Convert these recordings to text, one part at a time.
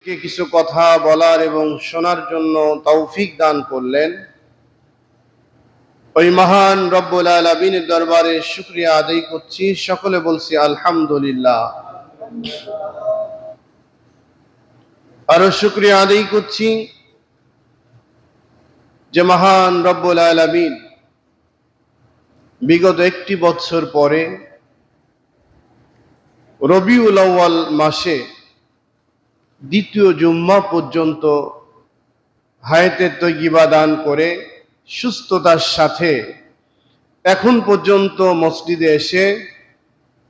কিছু কথা বলার এবং শোনার জন্য তৌফিক দান করলেন। ওই মহান রব্বুল আলামিনের দরবারে শুকরিয়া আদায় করছি। সকলে বলছি আলহামদুলিল্লাহ। আরো শুকরিয়া আদায় করছি যে মহান রব্বুল আলামিন বিগত একটি বছর পরে রবিউল আউয়াল মাসে দ্বিতীয় জুম্মা পর্যন্ত হায়াতে তয়্যিবা দান করে সুস্থতার সাথে এখন পর্যন্ত মসজিদে এসে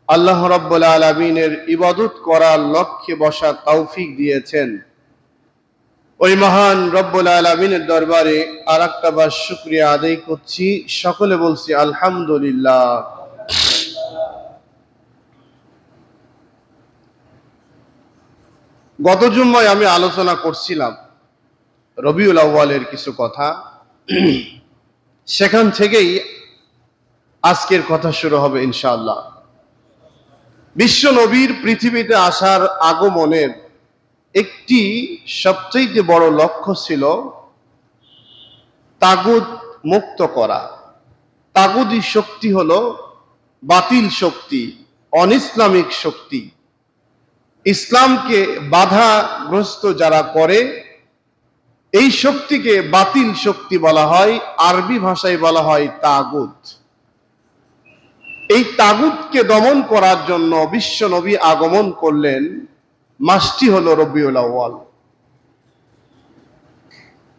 আল্লাহ রাব্বুল আলামিনের ইবাদত করার লক্ষ্যে বসার তৌফিক দিয়েছেন। ওই মহান রব্বুল আলামিনের দরবারে আর একটাবার শুকরিয়া আদায় করছি। সকলে বলছি আলহামদুলিল্লাহ। গত জুম্মায় আমি আলোচনা করছিলাম রবিউল আউয়ালের কিছু কথা, সেখান থেকেই আজকের কথা শুরু হবে ইনশাআল্লাহ। বিশ্ব নবীর পৃথিবীতে আসার আগমনের একটি সবচেয়ে বড় লক্ষ্য ছিল তাগুত মুক্ত করা। তাগুতি শক্তি হলো বাতিল শক্তি, অনিসলামিক শক্তি। ইসলামকে বাধাগ্রস্ত যারা করে এই শক্তিকে বাতিল শক্তি বলা হয়, আরবি ভাষায় বলা হয় তাগুত। এই তাগুতকে দমন করার জন্য বিশ্ব নবী আগমন করলেন। মাসটি হলো রবিউল আউয়াল।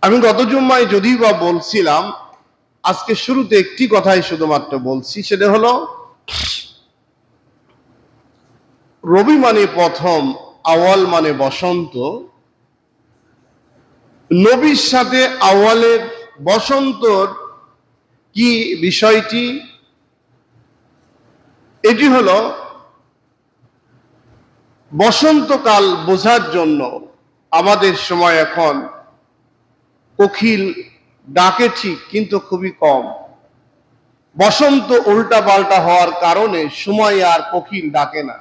আমি গত জুম্মায় যদিও বা বলছিলাম, আজকে শুরুতে একটি কথাই শুধুমাত্র বলছি, সেটা হলো রবি মানে প্রথম, আউয়াল মানে বসন্ত। নবীর সাথে আউয়ালের বসন্তর কি বিষয়টি? এটি হলো বসন্তকাল বোঝার জন্য আমাদের সময় এখন কোকিল ডাকে ঠিক, কিন্তু খুবই কম। বসন্ত উল্টা পাল্টা হওয়ার কারণে সময় আর কোকিল ডাকে না।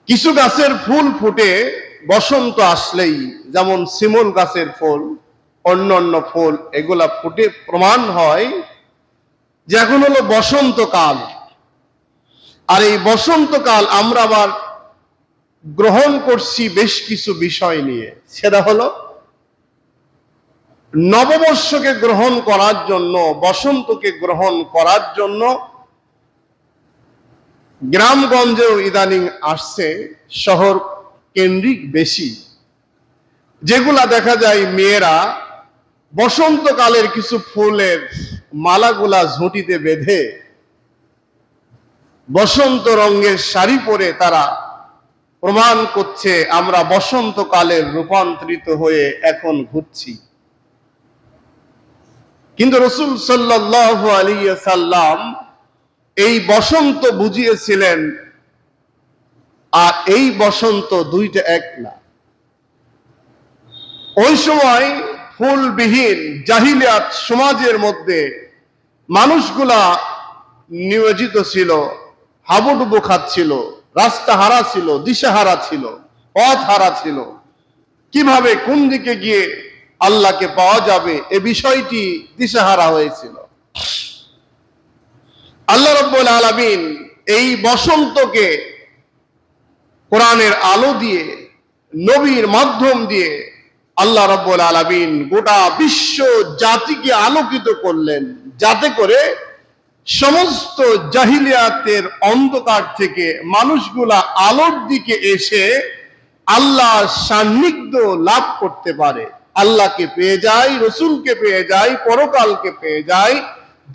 কিছু গাছের ফুল ফুটে বসন্ত আসলেই, যেমন শিমুল গাছের ফুল, অন্যান্য ফুল, এগুলা ফুটে প্রমাণ হয় যে এখন হলো বসন্তকাল। আর এই বসন্তকাল আমরা আবার গ্রহণ করছি বেশ কিছু বিষয় নিয়ে। সেটা হলো নববর্ষকে গ্রহণ করার জন্য, বসন্তকে গ্রহণ করার জন্য গ্রামগঞ্জেও ইদানিং আসছে শহর কেন্দ্রিক বেশি, যেগুলা দেখা যায় মেয়েরা বসন্তকালের কিছু ফুলের মালাগুলা ঝুঁটিতে বেঁধে বসন্ত রঙের শাড়ি পরে তারা প্রমাণ করছে আমরা বসন্তকালের রূপান্তরিত হয়ে এখন ঘুরছি। কিন্তু রাসূল সাল্লাল্লাহু আলাইহি সাল্লাম এই বসন্ত বুঝিয়েছিলেন, আর এই বসন্ত দুইটা এক না। ওই সময় ফুলবিহীন জাহিলিয়াত সমাজের মধ্যে মানুষগুলা নিয়োজিত ছিল, হাবুডুবু খাচ্ছিল, রাস্তা হারা ছিল, দিশাহারা ছিল, পথ হারা ছিল। কিভাবে কোন দিকে গিয়ে আল্লাহকে পাওয়া যাবে এ বিষয়টি দিশাহারা হয়েছিল। আল্লাহ রাব্বুল আলামিন এই বসন্তকে কোরআনের আলো দিয়ে, নবীর মাধ্যম দিয়ে আল্লাহ রাব্বুল আলামিন গোটা বিশ্ব জাতিকে আলোকিত করলেন, যাতে করে সমস্ত জাহিলিয়াতের অন্ধকার থেকে মানুষগুলা আলোর দিকে এসে আল্লাহর সান্নিধ্য লাভ করতে পারে, আল্লাহকে পেয়ে যায়, রসুলকে পেয়ে যায়, পরকালকে পেয়ে যায়,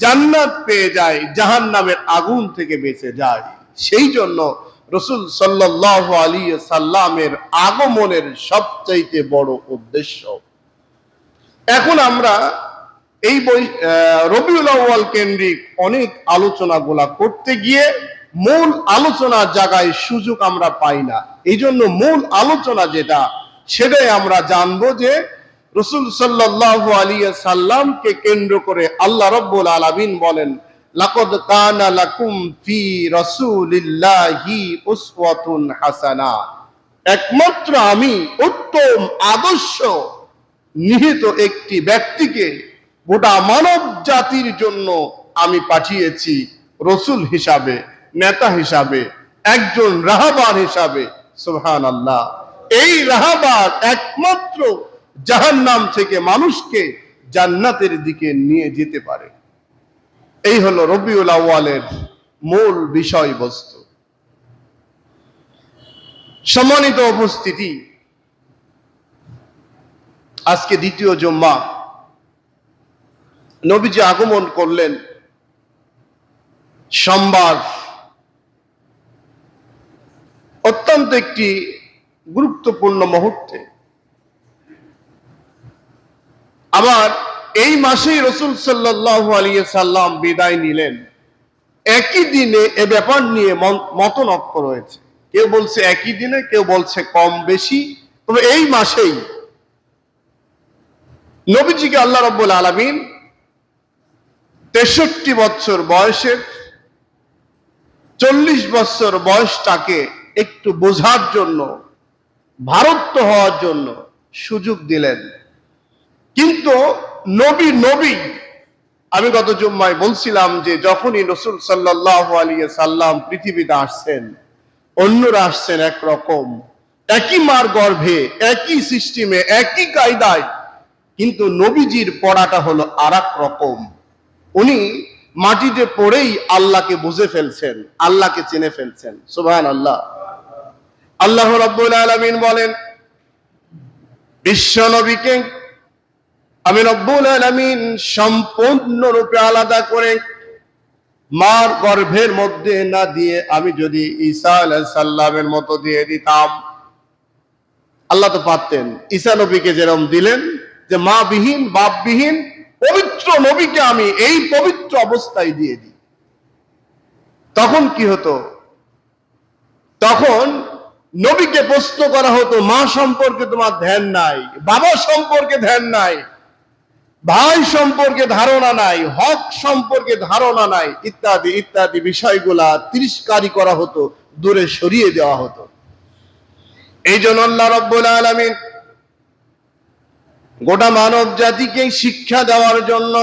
জান্নাত পেয়ে যায়, জাহান্নামের আগুন থেকে বেঁচে যায়। সেই জন্য রসুল সাল্লাল্লাহু আলাইহি সাল্লামের আগমনের সবচাইতে বড় উদ্দেশ্য। এখন আমরা এই রবিউল আউয়াল কেন্দ্রিক অনেক আলোচনাগুলা করতে গিয়ে মূল আলোচনার জায়গায় সুযোগ আমরা পাই না। এই জন্য মূল আলোচনা যেটা, সেটাই আমরা জানবো যে রাসূল সাল্লাল্লাহু আলাইহি সাল্লামকে কেন্দ্র করে আল্লাহ রাব্বুল আলামিন বলেন, লাকাদ কানা লাকুম ফি রাসূলিল্লাহি উসওয়াতুন হাসানাহ। একমাত্র আমি উত্তম আদর্শ নিহিত একটি ব্যক্তিকে গোটা মানব জাতির জন্য আমি পাঠিয়েছি রসুল হিসাবে, নেতা হিসাবে, একজন রাহবার হিসাবে। সুবহানাল্লাহ। এই রাহবার একমাত্র জাহান্নাম থেকে মানুষকে জান্নাতের দিকে নিয়ে যেতে পারে। এই হলো রবিউল আউয়ালের মূল বিষয়বস্তু। সম্মানিত উপস্থিতি, আজকে দ্বিতীয় জুম্মা, নবীজি আগমন করলেন সোমবার, অত্যন্ত একটি গুরুত্বপূর্ণ মুহূর্তে। আবার এই মাসেই রাসূল সাল্লাল্লাহু আলাইহি সাল্লাম বিদায় নিলেন। একই দিনে এ ব্যাপার নিয়ে মতনৈক্য রয়েছে। কেউ বলছে একই দিনে, কেউ বলছে কম বেশি, তবে এই মাসেই নবীজিকে আল্লাহ রাব্বুল আলামিন 63 বছর বয়সের 40 বছর বয়সটাকে একটু বোঝার জন্য, ভারত্ব হওয়ার জন্য সুযোগ দিলেন। কিন্তু নবী আমি গত জুম্মায় বলছিলাম যে যখনই রাসূল সাল্লাল্লাহু আলাইহি সাল্লাম পৃথিবীতে আসছেন, অন্যরা আসছেন একরকম, একই মার গর্ভে, একই সিস্টেমে, একই কায়দায়, কিন্তু নবীজির পড়াটা হলো আরেক রকম। উনি মাটিতে পড়েই আল্লাহকে বুঝে ফেলছেন, আল্লাহকে চিনে ফেলছেন। সুবহানাল্লাহ। আল্লাহ রাব্বুল আলামিন বলেন, বিশ্ব নবীকে আমি রব্বুল আলামিন সম্পূর্ণরূপে আলাদা করে মার গর্ভের মধ্যে না দিয়ে আমি যদি ঈসা আলাইহিস সালামের মতো দিয়ে দিতাম, আল্লাহ তো পারতেন ঈসা নবীকে যেরকম দিলেন যে মা বিহীন বাপ বিহীন পবিত্র নবীকে আমি এই পবিত্র অবস্থায় দিয়ে দিই, তখন কি হতো? তখন নবীকে প্রশ্ন করা হতো, মা সম্পর্কে তোমার ধ্যান নাই, বাবা সম্পর্কে ধ্যান নাই, ভাই সম্পর্কে ধারণা নাই, হক সম্পর্কে ধারণা নাই, ইত্যাদি ইত্যাদি বিষয়গুলা তিরস্কারি করা হতো, দূরে সরিয়ে দেওয়া হতো। এই জন্য আল্লাহ রাব্বুল আলামিন গোটা মানব জাতিকে শিক্ষা দেওয়ার জন্য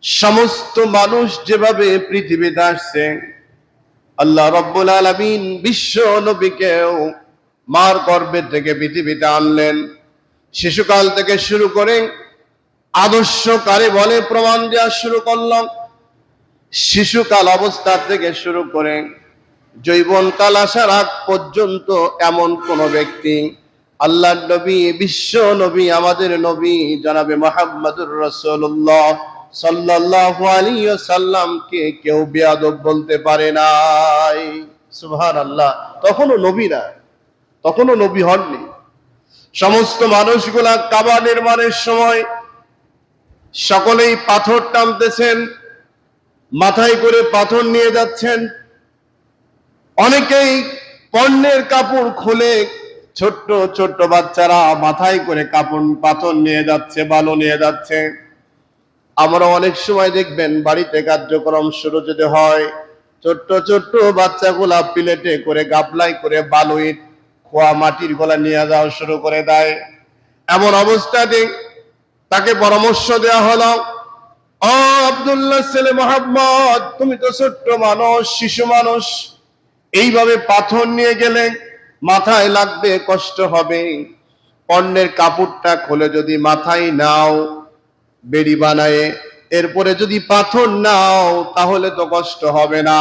সমস্ত মানুষ যেভাবে পৃথিবীতে আসছে, আল্লাহ রাব্বুল আলামিন বিশ্ব নবীকেও মার গর্ভে থেকে পৃথিবীতে আনলেন। শিশুকাল থেকে শুরু করে আদর্শ কারে বলে প্রমাণ দেওয়া শুরু করলাম। শিশুকাল অবস্থা থেকে শুরু করে যৌবনকাল আসার আগ পর্যন্ত এমন কোন ব্যক্তি আল্লাহর নবী, বিশ্ব নবী, আমাদের নবী জনাবে মুহাম্মদুর রাসূলুল্লাহ সাল্লাল্লাহু আলাইহি ওয়াসাল্লামকে কেউ বেয়াদব বলতে পারে নাই। সুবহানাল্লাহ। তখনও নবী না, তখনও নবী হননি। সমস্ত মানুষগুলা কাবা নির্মাণের সময় সকলেই পাথর টানতেছেন, মাথায় করে পাথর নিয়ে যাচ্ছেন। অনেকেই পণ্যের কাপড় খুলে ছোট্ট ছোট্ট বাচ্চারা মাথায় করে কাপড় পাথর নিয়ে যাচ্ছে, বালু নিয়ে যাচ্ছে। আমরা অনেক সময় দেখবেন বাড়িতে কার্যক্রম শুরু যদি হয়, ছোট্ট ছোট্ট বাচ্চাগুলা প্লেটে করে গাবলাই করে বালু, ইট, খোয়া মাটির গোলা নিয়ে যাওয়া শুরু করে দেয়। এমন অবস্থাতে তাকে পরামর্শ দেওয়া হলো, ও আব্দুল্লাহ ছেলে মুহাম্মদ, তুমি তো ছোট্ট মানুষ, শিশু মানুষ, এইভাবে পাথর নিয়ে গেলে মাথায় লাগবে, কষ্ট হবে। পণ্যের কাপড়টা খুলে যদি মাথায় নাও বেড়ি বানায়, এরপরে যদি পাথর নাও তাহলে তো কষ্ট হবে না।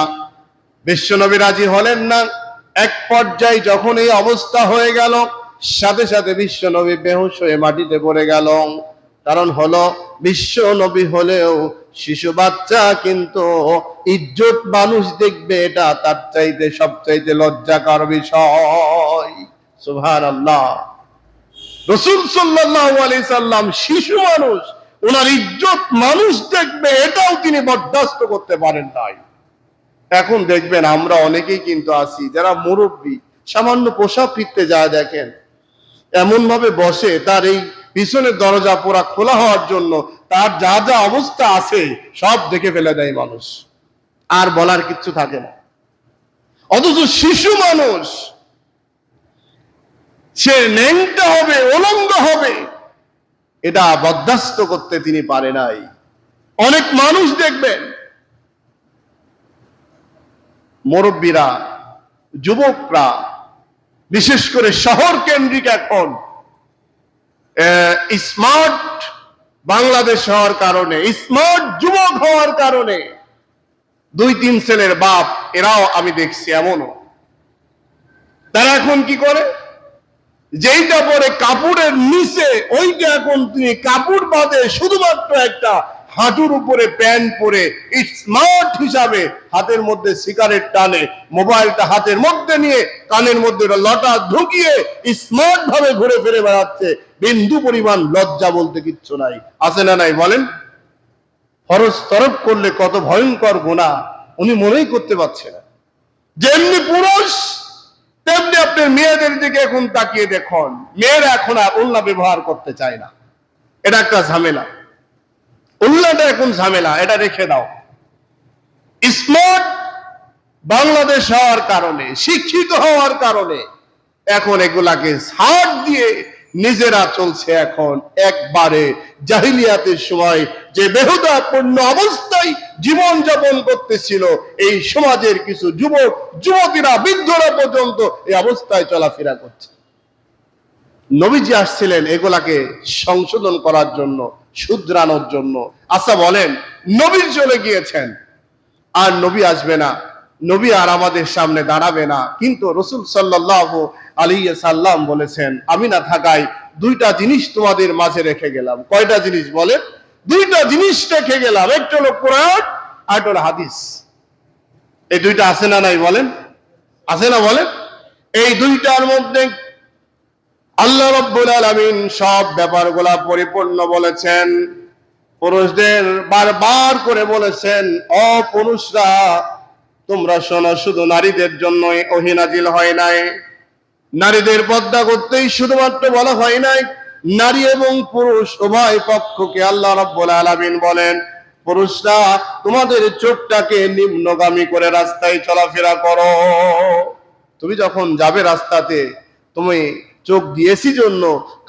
বিশ্বনবী রাজি হলেন না। এক পর্যায়ে যখন এই অবস্থা হয়ে গেল, সাথে সাথে বিশ্বনবী বেহুশ হয়ে মাটিতে পড়ে গেল। কারণ হলো বিশ্ব নবী হলেও শিশু বাচ্চা কিন্তু ইজ্জত মানুষ দেখবে, এটা তার চাইতে সবচাইতে লজ্জাকর বিষয়। সুবহানাল্লাহ। রাসূল সাল্লাল্লাহু আলাইহি সাল্লাম শিশু মানুষ, ওনার ইজ্জত মানুষ দেখবে, এটাও তিনি বরদাস্ত করতে পারেন নাই। এখন দেখবেন আমরা অনেকেই কিন্তু আছি যারা মুরব্বী, সামান্য পোশাক ফিরতে যায়, দেখেন এমন ভাবে বসে, তার এই পিছনের দরজা পুরা খোলা হওয়ার জন্য তার যা যা অবস্থা আছে সব দেখে ফেলে দেয় মানুষ, আর বলার কিচ্ছু থাকে না। অথচ শিশু মানুষ সে ন্যাংটা হবে, উলঙ্গ হবে, এটা বরদাস্ত করতে তিনি পারে নাই। অনেক মানুষ দেখবেন, মুরব্বীরা, যুবকরা, বিশেষ করে শহর কেন্দ্রিক এখন স্মার্ট বাংলাদেশ হওয়ার কারণে, স্মার্ট যুবক হওয়ার কারণে 2-3 ছেলের বাপ এরাও আমি দেখছি এমনও, তারা এখন কি করে, যেইটা পরে কাপড়ের নিচে ওইটা এখন তিনি কাপড় বাদে শুধুমাত্র একটা হাঁটুর উপরে প্যান্ট পরে স্মার্ট হিসাবে হাতের মধ্যে সিগারেট টানে, মোবাইলটা হাতের মধ্যে নিয়ে কানের মধ্যে লটা ঢুকিয়ে স্মার্ট ভাবে ঘুরে ফিরে বেড়াচ্ছে। বিন্দু পরিমাণ লজ্জা বলতে কিচ্ছু নাই। আছে না নাই বলেন? ফরজ তরফ করলে কত ভয়ঙ্কর গুনাহ উনি মনেই করতে পারছে না। যেমনি পুরুষ তেমনি আপনার মেয়েদের দিকে এখন তাকিয়ে দেখুন, মেয়েরা এখন আর ওড়না ব্যবহার করতে চায় না। এটা একটা ঝামেলা, ওড়নাটা এখন ঝামেলা, এটা রেখে দাও। স্মার্ট বাংলাদেশ হওয়ার কারণে, শিক্ষিত হওয়ার কারণে এখন এগুলাকে ছাড় দিয়ে নিজেরা চলছে এখন একবারে জাহিলিয়াতের সময় যে বেহুদাপূর্ণ অবস্থায় জীবন যাপন করতেছিল, এই সমাজের কিছু যুবক যুবতীরা, বৃদ্ধরা পর্যন্ত এই অবস্থায় চলাফেরা করছে। নবীজি আসছিলেন এগুলাকে সংশোধন করার জন্য, শুধরানোর জন্য। আচ্ছা বলেন, নবী চলে গিয়েছেন, আর নবী আসবে না, নবী আর আমাদের সামনে দাঁড়াবে না, কিন্তু রাসূল সাল্লাল্লাহু আলাইহি সাল্লাম বলেছেন, আমি না থাকায় 2টা জিনিস তোমাদের মাঝে রেখে গেলাম। কয়টা জিনিস বলেন? 2টা জিনিস রেখে গেলাম, একটা হলো কোরআন আর একটা হলো হাদিস। এই 2টা আছে না নাই বলেন? আছে না বলেন? এই 2টার মধ্যে আল্লাহ রাব্বুল আলামিন সব ব্যাপারগুলা পরিপূর্ণ বলেছেন। পুরুষদের বারবার করে বলেছেন, ও পুরুষরা তোমরা শোনো, শুধু নারীদের জন্য ওহী নাজিল হয় নাই, নারীদের পর্দা করতেই শুধুমাত্র বলা হয় নাই, নারী এবং পুরুষ উভয় পক্ষকে আল্লাহ রাব্বুল আলামিন বলেন, পুরুষরা তোমাদের চোখটাকে নিম্নগামী করে রাস্তায় চলাফেরা করো। তুমি যখন যাবে রাস্তাতে, তুমি চোখ দিয়েছি জন্য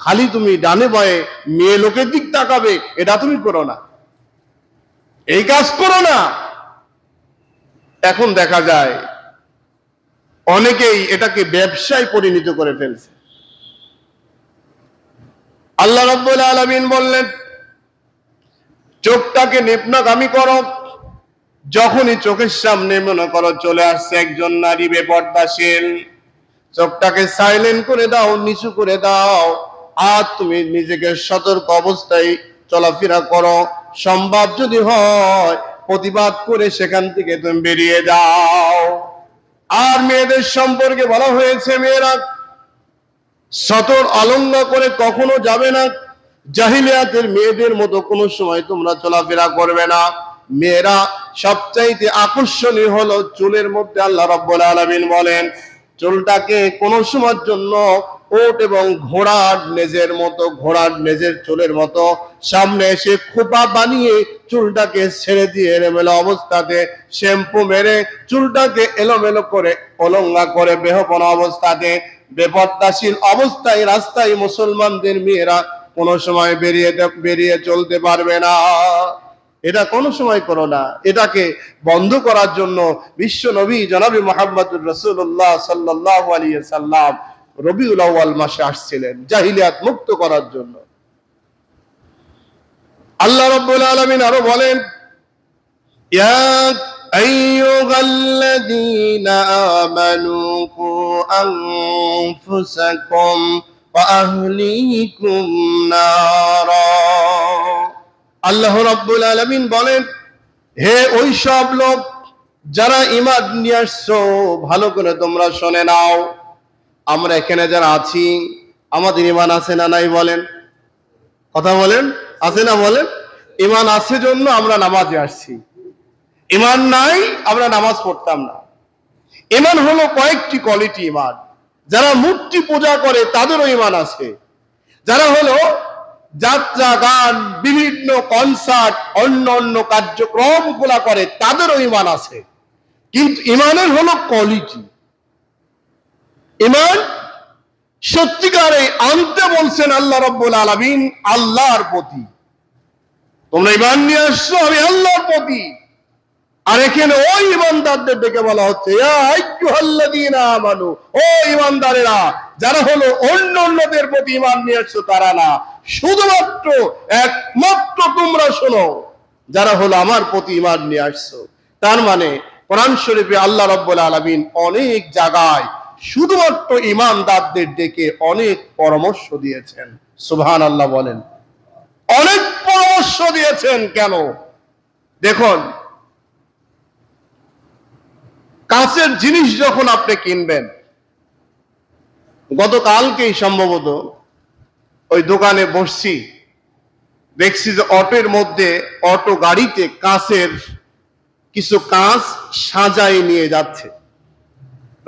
খালি তুমি ডানে বাঁয়ে মেয়ে লোকের দিক তাকাবে, এটা তুমি করো না, এই কাজ করো না। এখন দেখা যায় অনেকেই এটাকে ব্যবসায় পরিণত করে ফেলছে। আল্লাহ রাব্বুল আলামিন বললেন, চোখটাকে নিম্নগামী করো। যখনই চোখের সামনে মনে করো চলে আসছে একজন নারী বেপর্দাশীল, চোখটাকে সাইলেন্ট করে দাও, নিচু করে দাও, আর তুমি নিজেকে সতর্ক অবস্থায় চলাফেরা করো। সম্ভব যদি হয় প্রতিবাদ করে সেখান থেকে তুমি বেরিয়ে যাও। আর মেয়েদের সম্পর্কে বলা হয়েছে, মেয়েরা সতর অলঙ্ঘ করে কখনো যাবে না, জাহিলিয়াতের মেয়েদের মতো কোনো সময় তোমরা চলাফেরা করবে না। মেয়েরা সবচাইতে আকর্ষণীয় হলো চুলের মধ্যে। আল্লাহ রাব্বুল আলামিন বলেন, চুলটাকে কোনো সময়ের জন্য ওট এবং ঘোড়ার লেজের মতো, ঘোড়ার লেজের চুলের মতো সামনে এসে খোপা বানিয়ে চুলটাকে ছেড়ে দিয়ে এলোমেলো অবস্থাতে শ্যাম্পু মেরে চুলটাকে এলোমেলো করে অলঙ্ঘা করে বেহপনা অবস্থাতে বেপর্দাশীল অবস্থায় রাস্তায় মুসলমানদের মেয়েরা কোনো সময় বেরিয়ে চলতে পারবে না। এটা কোনো সময় করো না। এটাকে বন্ধ করার জন্য বিশ্ব নবী জনাবে মুহাম্মদুর রাসূলুল্লাহ সাল্লাল্লাহু আলাইহি সাল্লাম রবিউল আউয়াল মাসে আসছিলেন জাহিলিয়াত মুক্ত করার জন্য। আল্লাহ রাব্বুল আলামিন আরো বলেন, ইয়া আইয়ুহাল্লাযীনা আমানু কু আনফুসাকুম ওয়া আহলিকুম নারা। আল্লাহ রাব্বুল আলামিন বলেন, হে ওই সব লোক যারা ঈমান নিয়ে আসছো, ভালো করে তোমরা শুনে নাও। আমরা এখানে যারা আছি, আমাদের ঈমান আছে না নাই বলেন? কথা বলেন, আছে না বলেন? ঈমান আছে জন্য আমরা নামাজে আসছি, ঈমান নাই আমরা নামাজ পড়তাম না। ঈমান হলো কয়েকটি কোয়ালিটি ঈমান। যারা মূর্তি পূজা করে তাদেরও ঈমান আছে। যারা হলো যাত্রা গান, বিভিন্ন কনসার্ট, অন্য অন্য কার্যক্রম গুলা করে তাদেরও ঈমান আছে। কিন্তু ঈমানের হলো কোয়ালিটি। ঈমান সত্যিকারে আনতে বলছেন আল্লাহ রাব্বুল আলামিন আল্লাহর প্রতি। তোমরা ঈমান নিয়ে আসছো আমি আল্লাহর প্রতি। আর এখানে ওই ঈমানদারদের ডেকে বলা হচ্ছে ইয়া আইয়ুহাল্লাযীনা আমানু, ও ঈমানদারেরা, যারা হলো অন্যদের প্রতি ঈমান নিয়ে আসছো তারা না, শুধুমাত্র একমাত্র তোমরা শোনো যারা হলো আমার প্রতি ঈমান নিয়ে আসছো। তার মানে কোরআন শরীফে আল্লাহ রাব্বুল আলামিন অনেক জায়গায় শুধুমাত্র ঈমানদারদের ডেকে অনেক পরামর্শ দিয়েছেন। সুবহানাল্লাহ বলেন। অনেক পরামর্শ দিয়েছেন। কেন? দেখুন, কাঁচের জিনিস যখন আপনি কিনবেন, গতকালকেই সম্ভবত ওই দোকানে বসছি, দেখছি যে অটোর মধ্যে, অটো গাড়িতে কাঁচের কিছু কাঁচ সাজাই নিয়ে যাচ্ছে।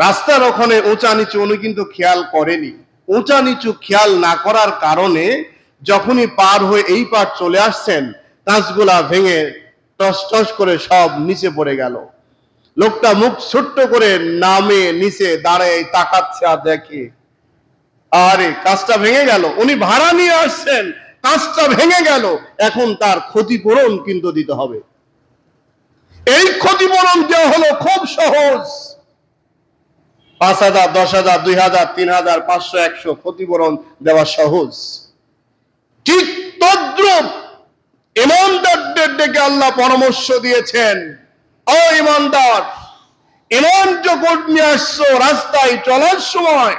রাস্তার ওখানে উঁচা নিচু উনি কিন্তু খেয়াল করেনি। উঁচা নিচু খেয়াল না করার কারণে যখনই পার হয়ে এই পার চলে আসছেন, কাঁচগুলা ভেঙে টস টস করে সব নিচে পড়ে গেল। লোকটা মুখ ছোট্ট করে নামে নিচে দাঁড়ায় তাকাচ্ছে আর দেখে, আরে কাঁচটা ভেঙে গেল। উনি ভাড়া নিয়ে আসছেন, কাঁচটা ভেঙে গেল, এখন তার ক্ষতিপূরণ কিন্তু দিতে হবে। এই ক্ষতিপূরণ দেওয়া হলো খুব সহজ। 5,000, 10,000, 2,000, 3,000, 500, 100 ক্ষতিপূরণ দেওয়া সহজ। ঠিক তদ্রুপ ঈমানদারদের ডেকে আল্লাহ পরামর্শ দিয়েছেন, ও ঈমানদার, ঈমান যখন নিয়ে আসছো, রাস্তায় চলার সময়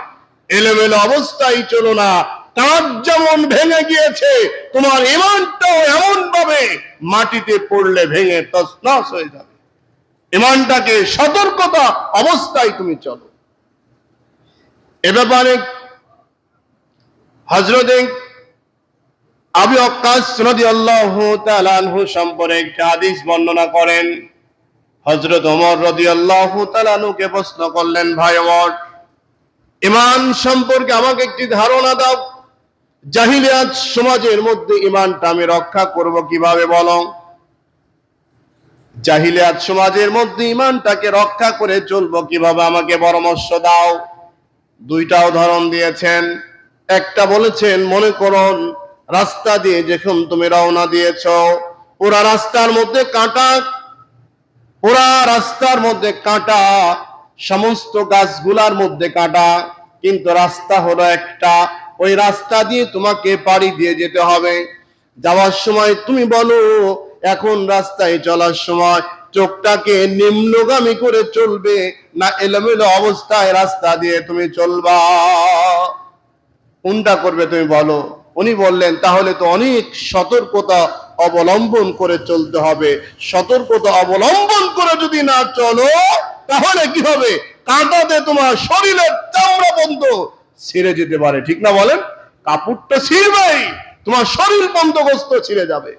এলোমেলো অবস্থায় চলো না। কাঁচ যেমন ভেঙে গিয়েছে, তোমার ঈমানটাও এমন ভাবে মাটিতে পড়লে ভেঙে তছনছ হয়ে যাবে। ঈমানটাকে সতর্কতা অবস্থায় তুমি চলো। এ ব্যাপারে হযরত আবু ওয়াক্কাস রাদিয়াল্লাহু তাআলা আনহু সম্পর্কে একটি হাদিস বর্ণনা করেন। হযরত ওমর রাদিয়াল্লাহু তাআলা আনহুকে প্রশ্ন করলেন, ভাই ওমর, ঈমান সম্পর্কে আমাকে একটি ধারণা দাও। জাহিলিয়াত সমাজের মধ্যে ঈমানটা আমি রক্ষা করব কিভাবে বলো? জাহিলিয়াত সমাজের মধ্যে ঈমানটাকে রক্ষা করে চলবো কিভাবে, আমাকে পরামর্শ দাও। দুইটা উদাহরণ দিয়েছেন। একটা বলেছেন, মনে করুন রাস্তা দিয়ে যখন তুমি রওনা দিয়েছ, পুরা রাস্তার মধ্যে কাঁটা, পুরা রাস্তার মধ্যে কাঁটা, সমস্ত গাছগুলার মধ্যে কাঁটা, কিন্তু রাস্তা হলো একটা। ওই রাস্তা দিয়ে তোমাকে পাড়ি দিয়ে যেতে হবে। যাওয়ার সময় তুমি বলো, এখন রাস্তায় চলার সময় চোখটাকে নিম্নগামী করে চলবে না এলোমেলো অবস্থায় রাস্তা দিয়ে তুমি চলবা? কোনটা করবে তুমি বলো? উনি বললেন, তাহলে তো অনেক সতর্কতা অবলম্বন করে চলতে হবে। সতর্কতা অবলম্বন করে যদি না চলো, তাহলে কি হবে? কাঁটাতে তোমার শরীরের চামড়া বন্ধ ছিঁড়ে যেতে পারে। ঠিক না বলেন? কাপড়টা ছিঁড়বেই, তোমার শরীর বন্ধগ্রস্ত ছিঁড়ে যাবে।